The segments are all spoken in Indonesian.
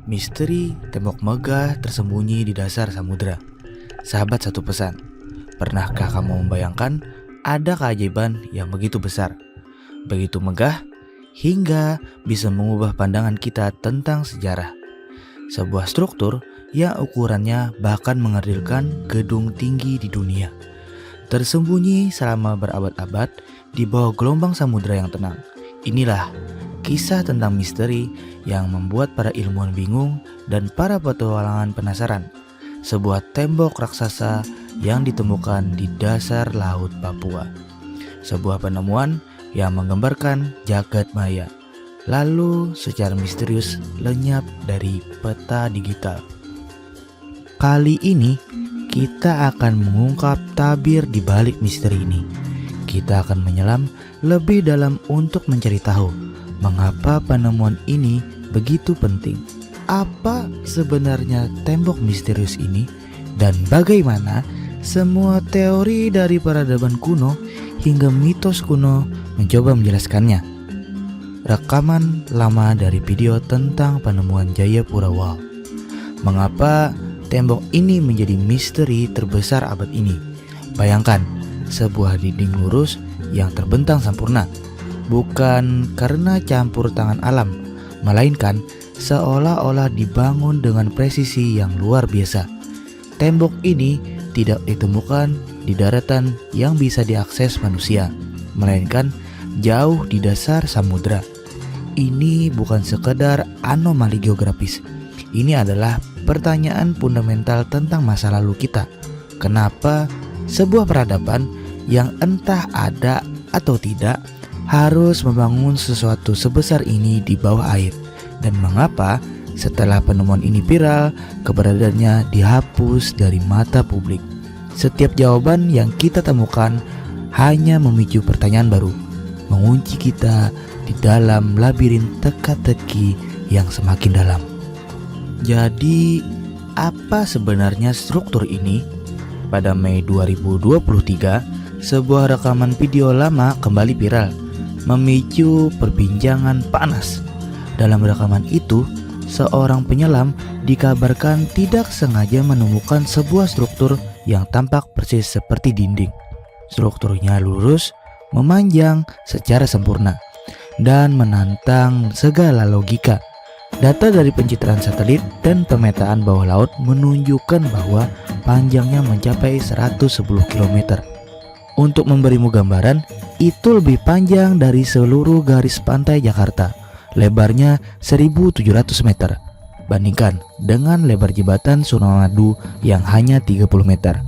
Misteri tembok megah tersembunyi di dasar samudera. Sahabat satu pesan, pernahkah kamu membayangkan ada keajaiban yang begitu besar, begitu megah, hingga bisa mengubah pandangan kita tentang sejarah? Sebuah struktur yang ukurannya bahkan mengerdilkan gedung tinggi di dunia, tersembunyi selama berabad-abad di bawah gelombang samudera yang tenang. Inilah kisah tentang misteri yang membuat para ilmuwan bingung dan para petualangan penasaran. Sebuah tembok raksasa yang ditemukan di dasar laut Papua. Sebuah penemuan yang menggambarkan jagat maya, lalu secara misterius lenyap dari peta digital. Kali ini kita akan mengungkap tabir di balik misteri ini. Kita akan menyelam lebih dalam untuk mencari tahu mengapa penemuan ini begitu penting. Apa sebenarnya tembok misterius ini, dan bagaimana semua teori dari peradaban kuno hingga mitos kuno mencoba menjelaskannya. Rekaman lama dari video tentang penemuan Jayapura Wall. Mengapa tembok ini menjadi misteri terbesar abad ini? Bayangkan, sebuah dinding lurus yang terbentang sempurna, bukan karena campur tangan alam, melainkan seolah-olah dibangun dengan presisi yang luar biasa. Tembok ini tidak ditemukan di daratan yang bisa diakses manusia, melainkan jauh di dasar samudera. Ini bukan sekedar anomali geografis. Ini adalah pertanyaan fundamental tentang masa lalu kita. Kenapa sebuah peradaban yang entah ada atau tidak harus membangun sesuatu sebesar ini di bawah air? Dan mengapa setelah penemuan ini viral, keberadaannya dihapus dari mata publik? Setiap jawaban yang kita temukan hanya memicu pertanyaan baru, mengunci kita di dalam labirin teka-teki yang semakin dalam. Jadi, apa sebenarnya struktur ini? Pada Mei 2023, sebuah rekaman video lama kembali viral, memicu perbincangan panas. Dalam rekaman itu, seorang penyelam dikabarkan tidak sengaja menemukan sebuah struktur yang tampak persis seperti dinding. Strukturnya lurus, memanjang secara sempurna, dan menantang segala logika. Data dari pencitraan satelit dan pemetaan bawah laut menunjukkan bahwa panjangnya mencapai 110 km. Untuk memberimu gambaran, itu lebih panjang dari seluruh garis pantai Jakarta. Lebarnya 1.700 meter. Bandingkan dengan lebar jembatan Suramadu yang hanya 30 meter.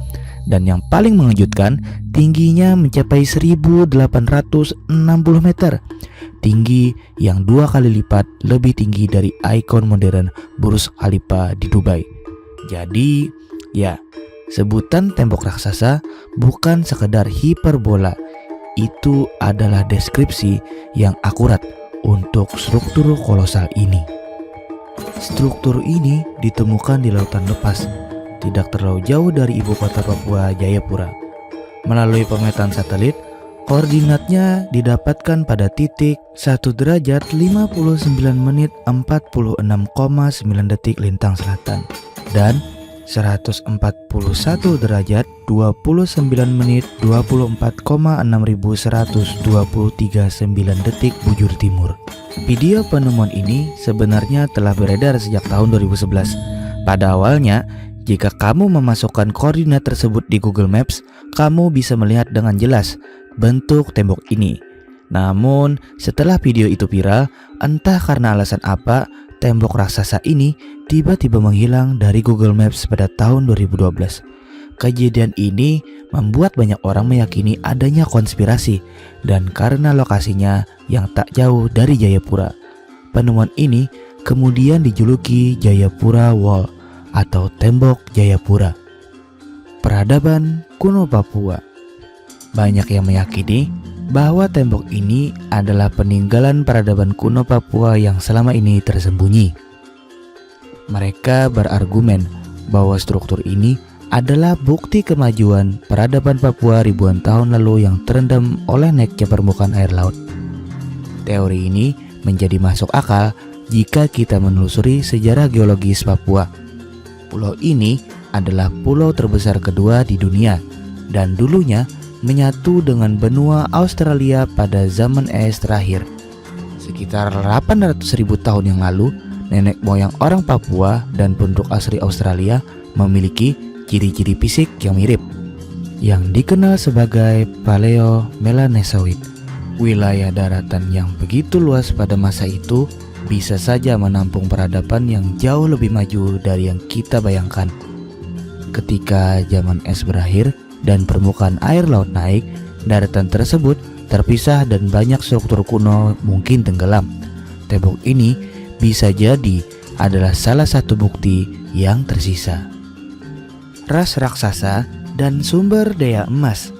Dan yang paling mengejutkan, tingginya mencapai 1.860 meter. Tinggi yang 2 kali lipat lebih tinggi dari ikon modern Burj Khalifa di Dubai. Jadi, ya, sebutan tembok raksasa bukan sekedar hiperbola. Itu adalah deskripsi yang akurat untuk struktur kolosal ini. Struktur ini ditemukan di lautan lepas, tidak terlalu jauh dari ibu kota Papua, Jayapura. Melalui pemetaan satelit, koordinatnya didapatkan pada titik 1 derajat 59 menit 46,9 detik lintang selatan dan 141 derajat 29 menit 24,6139 detik bujur timur. Video penemuan ini sebenarnya telah beredar sejak tahun 2011. Pada awalnya, jika kamu memasukkan koordinat tersebut di Google Maps, kamu bisa melihat dengan jelas bentuk tembok ini. Namun, setelah video itu viral, entah karena alasan apa, tembok raksasa ini tiba-tiba menghilang dari Google Maps pada tahun 2012. Kejadian ini membuat banyak orang meyakini adanya konspirasi, dan karena lokasinya yang tak jauh dari Jayapura, penemuan ini kemudian dijuluki Jayapura Wall atau Tembok Jayapura. Peradaban kuno Papua. Banyak yang meyakini bahwa tembok ini adalah peninggalan peradaban kuno Papua yang selama ini tersembunyi. Mereka berargumen bahwa struktur ini adalah bukti kemajuan peradaban Papua ribuan tahun lalu yang terendam oleh naiknya permukaan air laut. Teori ini menjadi masuk akal jika kita menelusuri sejarah geologis Papua. Pulau ini adalah pulau terbesar kedua di dunia dan dulunya menyatu dengan benua Australia pada zaman es terakhir. Sekitar 800.000 tahun yang lalu, nenek moyang orang Papua dan penduduk asli Australia memiliki ciri-ciri fisik yang mirip, yang dikenal sebagai Paleo-Melanesoid. Wilayah daratan yang begitu luas pada masa itu bisa saja menampung peradaban yang jauh lebih maju dari yang kita bayangkan. Ketika zaman es berakhir dan permukaan air laut naik, daratan tersebut terpisah dan banyak struktur kuno mungkin tenggelam. Tembok ini bisa jadi adalah salah satu bukti yang tersisa. Ras raksasa dan sumber daya emas.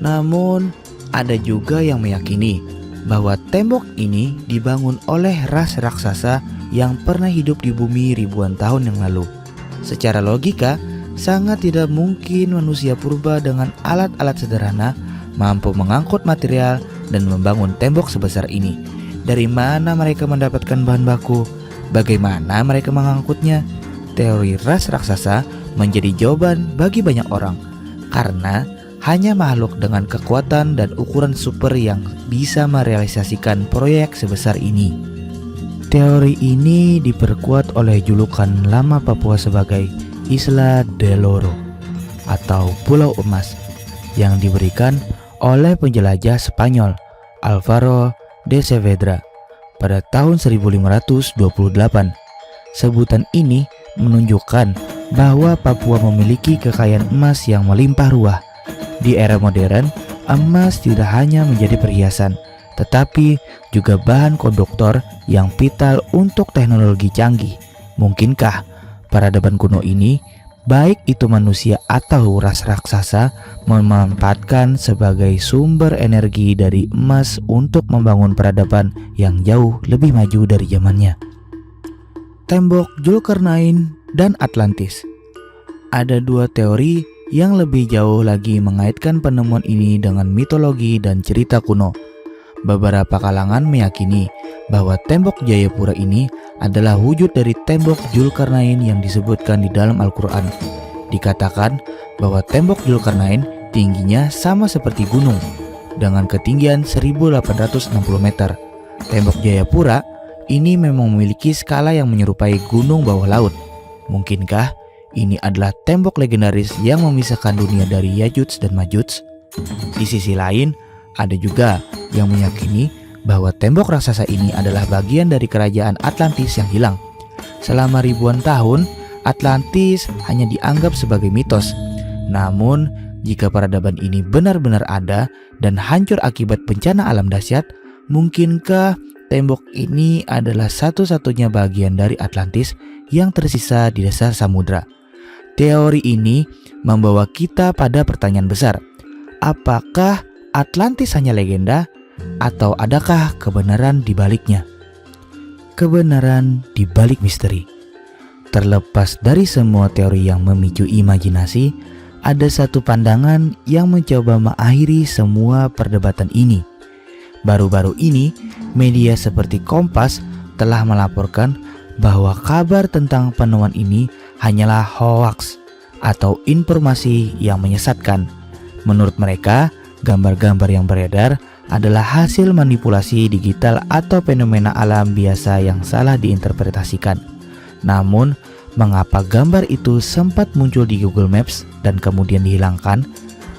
Namun, ada juga yang meyakini bahwa tembok ini dibangun oleh ras raksasa yang pernah hidup di bumi ribuan tahun yang lalu. Secara logika, sangat tidak mungkin manusia purba dengan alat-alat sederhana mampu mengangkut material dan membangun tembok sebesar ini. Dari mana mereka mendapatkan bahan baku? Bagaimana mereka mengangkutnya? Teori ras raksasa menjadi jawaban bagi banyak orang, karena hanya makhluk dengan kekuatan dan ukuran super yang bisa merealisasikan proyek sebesar ini. Teori ini diperkuat oleh julukan lama Papua sebagai Isla del Oro atau Pulau Emas yang diberikan oleh penjelajah Spanyol Alvaro de Saavedra pada tahun 1528. Sebutan ini menunjukkan bahwa Papua memiliki kekayaan emas yang melimpah ruah. Di era modern, emas tidak hanya menjadi perhiasan, tetapi juga bahan konduktor yang vital untuk teknologi canggih. Mungkinkah peradaban kuno ini, baik itu manusia atau ras raksasa, memanfaatkan sebagai sumber energi dari emas untuk membangun peradaban yang jauh lebih maju dari zamannya? Tembok Zulkarnain dan Atlantis. Ada dua teori yang lebih jauh lagi mengaitkan penemuan ini dengan mitologi dan cerita kuno. Beberapa kalangan meyakini bahwa tembok Jayapura ini adalah wujud dari tembok Zulkarnain yang disebutkan di dalam Al-Quran. Dikatakan bahwa tembok Zulkarnain tingginya sama seperti gunung dengan ketinggian 1860 meter. Tembok Jayapura ini memang memiliki skala yang menyerupai gunung bawah laut. Mungkinkah ini adalah tembok legendaris yang memisahkan dunia dari Yajuj dan Majuj? Di sisi lain, ada juga yang meyakini bahwa tembok raksasa ini adalah bagian dari kerajaan Atlantis yang hilang. Selama ribuan tahun, Atlantis hanya dianggap sebagai mitos. Namun, jika peradaban ini benar-benar ada dan hancur akibat bencana alam dahsyat, mungkinkah tembok ini adalah satu-satunya bagian dari Atlantis yang tersisa di dasar samudra? Teori ini membawa kita pada pertanyaan besar. Apakah Atlantis hanya legenda atau adakah kebenaran di baliknya? Kebenaran di balik misteri. Terlepas dari semua teori yang memicu imajinasi, ada satu pandangan yang mencoba mengakhiri semua perdebatan ini. Baru-baru ini, media seperti Kompas telah melaporkan bahwa kabar tentang penemuan ini hanyalah hoaks atau informasi yang menyesatkan. Menurut mereka, gambar-gambar yang beredar adalah hasil manipulasi digital atau fenomena alam biasa yang salah diinterpretasikan. Namun, mengapa gambar itu sempat muncul di Google Maps dan kemudian dihilangkan?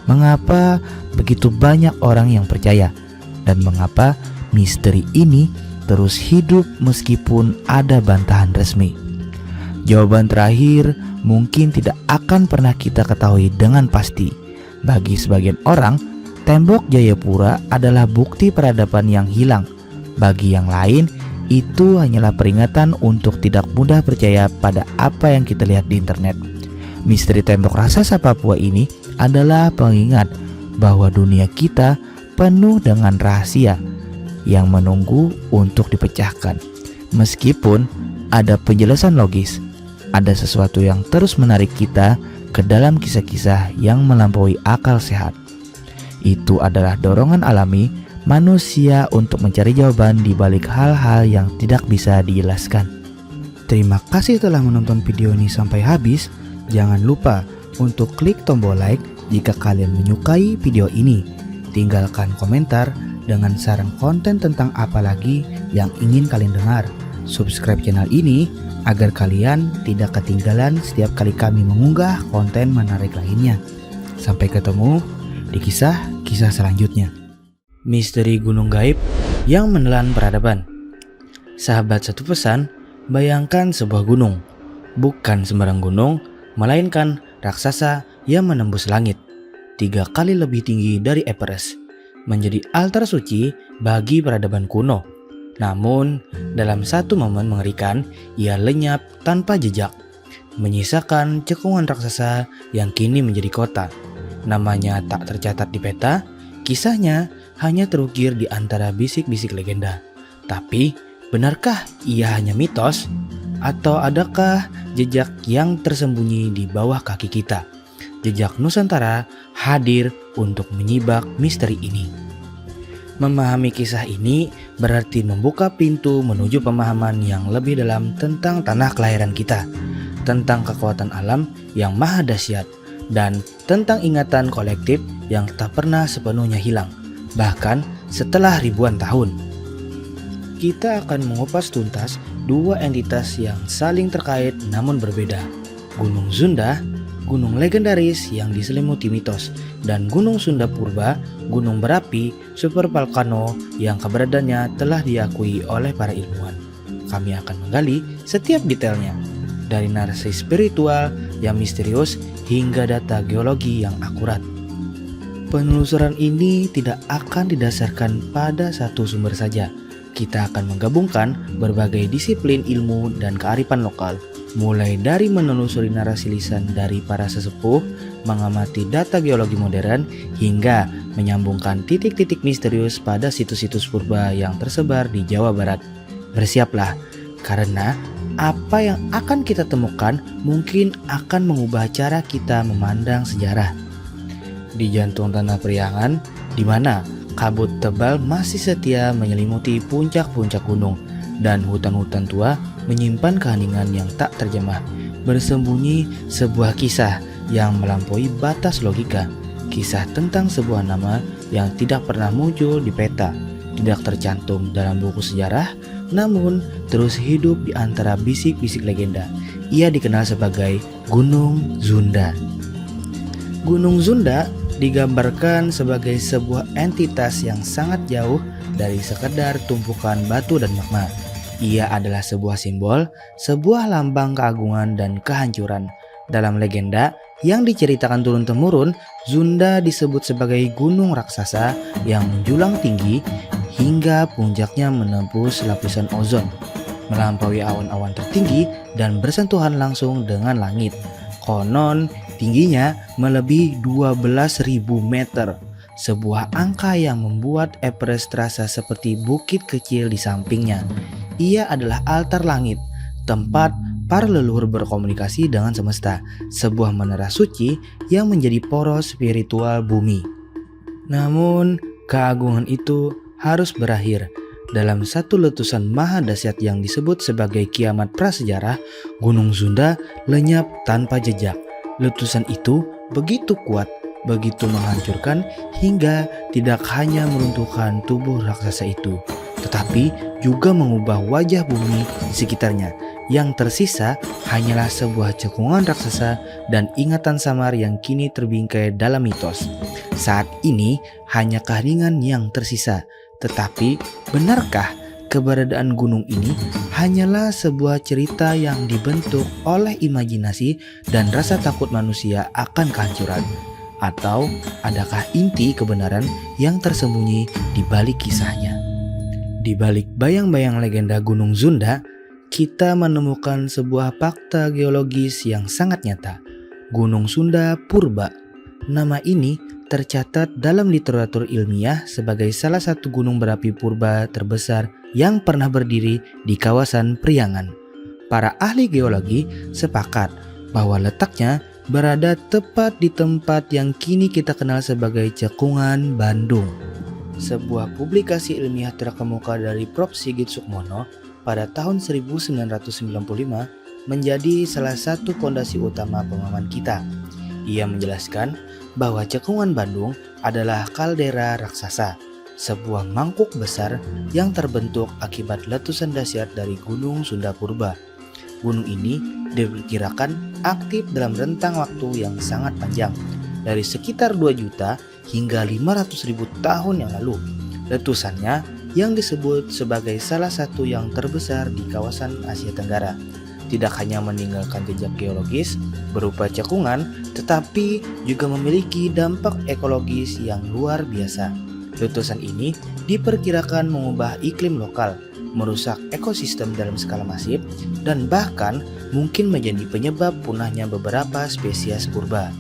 Mengapa begitu banyak orang yang percaya? Dan mengapa misteri ini terus hidup meskipun ada bantahan resmi? Jawaban terakhir mungkin tidak akan pernah kita ketahui dengan pasti. Bagi sebagian orang, tembok Jayapura adalah bukti peradaban yang hilang. Bagi yang lain, itu hanyalah peringatan untuk tidak mudah percaya pada apa yang kita lihat di internet. Misteri tembok raksasa Papua ini adalah pengingat bahwa dunia kita penuh dengan rahasia yang menunggu untuk dipecahkan. Meskipun ada penjelasan logis, ada sesuatu yang terus menarik kita ke dalam kisah-kisah yang melampaui akal sehat. Itu adalah dorongan alami manusia untuk mencari jawaban di balik hal-hal yang tidak bisa dijelaskan. Terima kasih telah menonton video ini sampai habis. Jangan lupa untuk klik tombol like jika kalian menyukai video ini. Tinggalkan komentar dengan saran konten tentang apa lagi yang ingin kalian dengar. Subscribe channel ini agar kalian tidak ketinggalan setiap kali kami mengunggah konten menarik lainnya. Sampai ketemu di kisah-kisah selanjutnya. Misteri gunung gaib yang menelan peradaban. Sahabat satu pesan, bayangkan sebuah gunung. Bukan sembarang gunung, melainkan raksasa yang menembus langit 3 kali lebih tinggi dari Everest, menjadi altar suci bagi peradaban kuno. Namun, dalam satu momen mengerikan, ia lenyap tanpa jejak, menyisakan cekungan raksasa yang kini menjadi kota. Namanya tak tercatat di peta, kisahnya hanya terukir di antara bisik-bisik legenda. Tapi, benarkah ia hanya mitos? Atau adakah jejak yang tersembunyi di bawah kaki kita? Jejak Nusantara hadir untuk menyibak misteri ini. Memahami kisah ini berarti membuka pintu menuju pemahaman yang lebih dalam tentang tanah kelahiran kita, tentang kekuatan alam yang maha dahsyat, dan tentang ingatan kolektif yang tak pernah sepenuhnya hilang, bahkan setelah ribuan tahun. Kita akan mengupas tuntas 2 entitas yang saling terkait namun berbeda. Gunung Sunda, gunung legendaris yang diselimuti mitos, dan Gunung Sunda Purba, gunung berapi super volcano yang keberadaannya telah diakui oleh para ilmuwan. Kami akan menggali setiap detailnya, dari narasi spiritual yang misterius hingga data geologi yang akurat. Penelusuran ini tidak akan didasarkan pada satu sumber saja. Kita akan menggabungkan berbagai disiplin ilmu dan kearifan lokal, mulai dari menelusuri narasi lisan dari para sesepuh, mengamati data geologi modern, hingga menyambungkan titik-titik misterius pada situs-situs purba yang tersebar di Jawa Barat. Bersiaplah, karena apa yang akan kita temukan mungkin akan mengubah cara kita memandang sejarah. Di jantung tanah Priangan, di mana kabut tebal masih setia menyelimuti puncak-puncak gunung, dan hutan-hutan tua menyimpan keheningan yang tak terjemah, bersembunyi sebuah kisah yang melampaui batas logika. Kisah tentang sebuah nama yang tidak pernah muncul di peta, tidak tercantum dalam buku sejarah, namun terus hidup di antara bisik-bisik legenda. Ia dikenal sebagai Gunung Sunda. Gunung Sunda digambarkan sebagai sebuah entitas yang sangat jauh dari sekedar tumpukan batu dan magma. Ia adalah sebuah simbol, sebuah lambang keagungan dan kehancuran. Dalam legenda yang diceritakan turun-temurun, Sunda disebut sebagai gunung raksasa yang menjulang tinggi hingga puncaknya menembus lapisan ozon, melampaui awan-awan tertinggi dan bersentuhan langsung dengan langit. Konon tingginya melebihi 12.000 meter, sebuah angka yang membuat Everest terasa seperti bukit kecil di sampingnya. Ia adalah altar langit, tempat para leluhur berkomunikasi dengan semesta, sebuah menara suci yang menjadi poros spiritual bumi. Namun, keagungan itu harus berakhir. Dalam satu letusan maha dahsyat yang disebut sebagai kiamat prasejarah, Gunung Sunda lenyap tanpa jejak. Letusan itu begitu kuat, begitu menghancurkan, hingga tidak hanya meruntuhkan tubuh raksasa itu, tetapi juga mengubah wajah bumi di sekitarnya. Yang tersisa hanyalah sebuah cekungan raksasa dan ingatan samar yang kini terbingkai dalam mitos. Saat ini hanya keheningan yang tersisa. Tetapi benarkah keberadaan gunung ini hanyalah sebuah cerita yang dibentuk oleh imajinasi dan rasa takut manusia akan kehancuran? Atau adakah inti kebenaran yang tersembunyi di balik kisahnya? Di balik bayang-bayang legenda Gunung Sunda, kita menemukan sebuah fakta geologis yang sangat nyata. Gunung Sunda Purba. Nama ini tercatat dalam literatur ilmiah sebagai salah satu gunung berapi purba terbesar yang pernah berdiri di kawasan Priangan. Para ahli geologi sepakat bahwa letaknya berada tepat di tempat yang kini kita kenal sebagai Cekungan Bandung. Sebuah publikasi ilmiah terkemuka dari Prof. Sigit Sukmono pada tahun 1995 menjadi salah satu fondasi utama pemahaman kita. Ia menjelaskan bahwa Cekungan Bandung adalah kaldera raksasa, sebuah mangkuk besar yang terbentuk akibat letusan dahsyat dari Gunung Sunda Purba. Gunung ini diperkirakan aktif dalam rentang waktu yang sangat panjang, dari sekitar 2 juta hingga 500.000 tahun yang lalu. Letusannya yang disebut sebagai salah satu yang terbesar di kawasan Asia Tenggara tidak hanya meninggalkan jejak geologis berupa cekungan, tetapi juga memiliki dampak ekologis yang luar biasa. Letusan ini diperkirakan mengubah iklim lokal, merusak ekosistem dalam skala masif, dan bahkan mungkin menjadi penyebab punahnya beberapa spesies purba.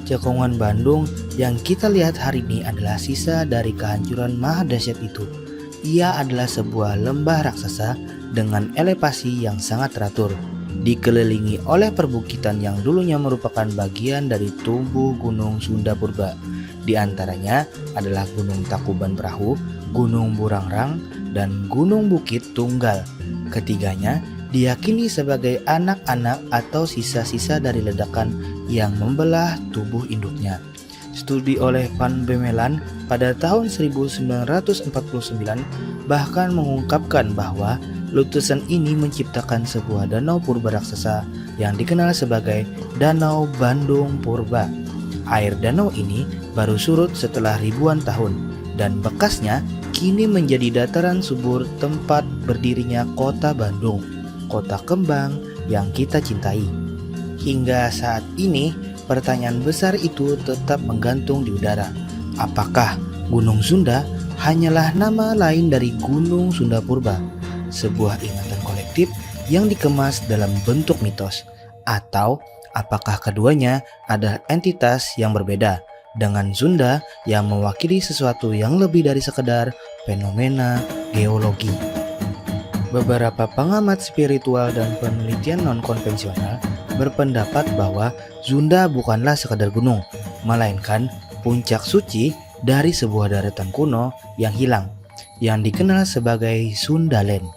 Cekungan Bandung yang kita lihat hari ini adalah sisa dari kehancuran maha dahsyat itu. Ia adalah sebuah lembah raksasa dengan elevasi yang sangat teratur, dikelilingi oleh perbukitan yang dulunya merupakan bagian dari tubuh Gunung Sunda Purba. Di antaranya adalah Gunung Tangkuban Perahu, Gunung Burangrang, dan Gunung Bukit Tunggal. Ketiganya diyakini sebagai anak-anak atau sisa-sisa dari ledakan yang membelah tubuh induknya. Studi oleh Van Bemelan pada tahun 1949 bahkan mengungkapkan bahwa letusan ini menciptakan sebuah danau purba raksasa yang dikenal sebagai Danau Bandung Purba. Air danau ini baru surut setelah ribuan tahun, dan bekasnya kini menjadi dataran subur tempat berdirinya kota Bandung, kota kembang yang kita cintai. Hingga saat ini, pertanyaan besar itu tetap menggantung di udara. Apakah Gunung Sunda hanyalah nama lain dari Gunung Sunda Purba, sebuah ingatan kolektif yang dikemas dalam bentuk mitos? Atau apakah keduanya adalah entitas yang berbeda, dengan Sunda yang mewakili sesuatu yang lebih dari sekedar fenomena geologi? Beberapa pengamat spiritual dan penelitian non-konvensional berpendapat bahwa Sunda bukanlah sekadar gunung, melainkan puncak suci dari sebuah daratan kuno yang hilang, yang dikenal sebagai Sundaland.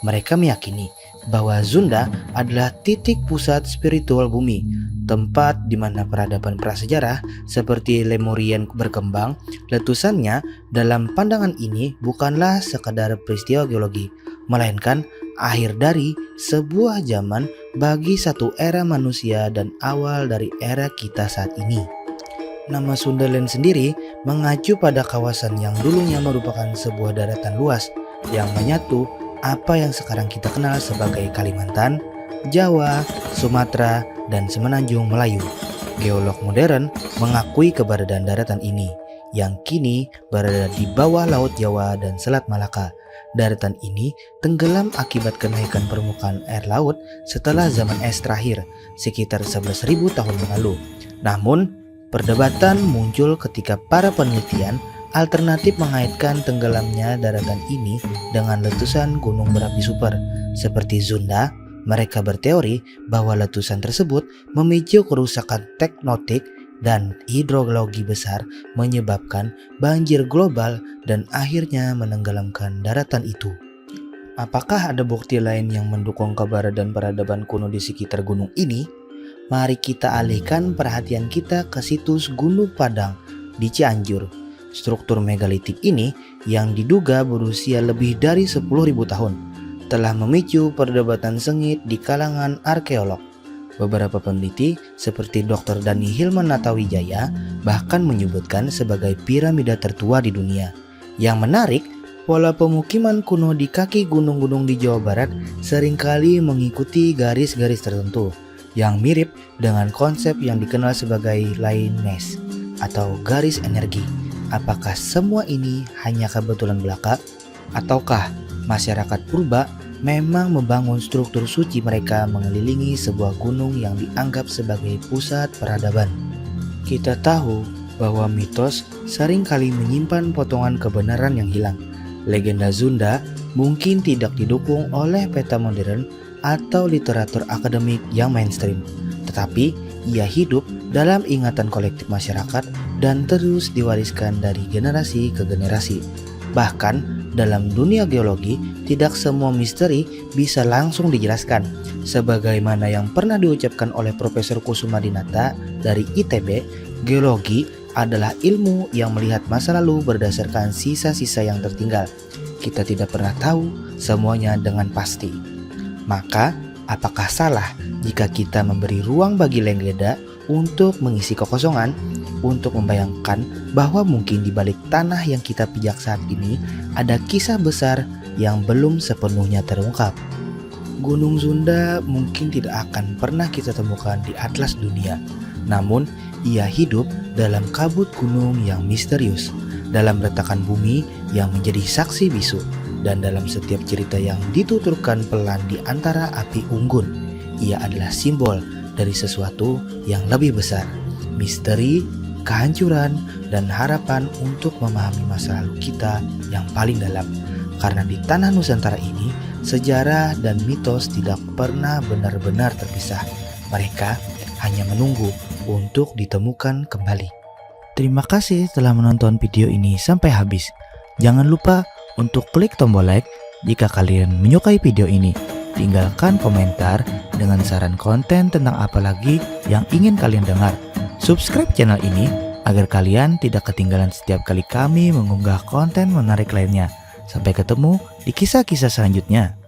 Mereka meyakini bahwa Sunda adalah titik pusat spiritual bumi, tempat di mana peradaban prasejarah seperti Lemurian berkembang. Letusannya dalam pandangan ini bukanlah sekadar peristiwa geologi, melainkan akhir dari sebuah zaman bagi satu era manusia dan awal dari era kita saat ini. Nama Sundaland sendiri mengacu pada kawasan yang dulunya merupakan sebuah daratan luas yang menyatu apa yang sekarang kita kenal sebagai Kalimantan, Jawa, Sumatera, dan Semenanjung Melayu. Geolog modern mengakui keberadaan daratan ini yang kini berada di bawah Laut Jawa dan Selat Malaka. Daratan ini tenggelam akibat kenaikan permukaan air laut setelah zaman es terakhir, sekitar 11.000 tahun yang lalu. Namun, perdebatan muncul ketika para penelitian alternatif mengaitkan tenggelamnya daratan ini dengan letusan gunung berapi super seperti Sunda. Mereka berteori bahwa letusan tersebut memicu kerusakan tektonik dan hidrologi besar, menyebabkan banjir global dan akhirnya menenggelamkan daratan itu. Apakah ada bukti lain yang mendukung keberadaan peradaban kuno di sekitar gunung ini? Mari kita alihkan perhatian kita ke situs Gunung Padang di Cianjur. Struktur megalitik ini yang diduga berusia lebih dari 10.000 tahun telah memicu perdebatan sengit di kalangan arkeolog. Beberapa peneliti seperti Dr. Dani Hilman Natawijaya bahkan menyebutkan sebagai piramida tertua di dunia. Yang menarik, pola pemukiman kuno di kaki gunung-gunung di Jawa Barat seringkali mengikuti garis-garis tertentu yang mirip dengan konsep yang dikenal sebagai line mesh atau garis energi. Apakah semua ini hanya kebetulan belaka? Ataukah masyarakat purba memang membangun struktur suci mereka mengelilingi sebuah gunung yang dianggap sebagai pusat peradaban? Kita tahu bahwa mitos seringkali menyimpan potongan kebenaran yang hilang. Legenda Sunda mungkin tidak didukung oleh peta modern atau literatur akademik yang mainstream, tetapi ia hidup dalam ingatan kolektif masyarakat dan terus diwariskan dari generasi ke generasi. Bahkan dalam dunia geologi, tidak semua misteri bisa langsung dijelaskan. Sebagaimana yang pernah diucapkan oleh Profesor Kusuma Dinata dari ITB, geologi adalah ilmu yang melihat masa lalu berdasarkan sisa-sisa yang tertinggal. Kita tidak pernah tahu semuanya dengan pasti. Maka, apakah salah jika kita memberi ruang bagi Lenggeda untuk mengisi kekosongan, untuk membayangkan bahwa mungkin di balik tanah yang kita pijak saat ini ada kisah besar yang belum sepenuhnya terungkap. Gunung Sunda mungkin tidak akan pernah kita temukan di atlas dunia, namun ia hidup dalam kabut gunung yang misterius, dalam retakan bumi yang menjadi saksi bisu, dan dalam setiap cerita yang dituturkan pelan di antara api unggun. Ia adalah simbol dari sesuatu yang lebih besar, misteri, kehancuran, dan harapan untuk memahami masa lalu kita yang paling dalam. Karena di tanah Nusantara ini, sejarah dan mitos tidak pernah benar-benar terpisah. Mereka hanya menunggu untuk ditemukan kembali. Terima kasih telah menonton video ini sampai habis. Jangan lupa untuk klik tombol like jika kalian menyukai video ini. Tinggalkan komentar dengan saran konten tentang apa lagi yang ingin kalian dengar. Subscribe channel ini agar kalian tidak ketinggalan setiap kali kami mengunggah konten menarik lainnya. Sampai ketemu di kisah-kisah selanjutnya.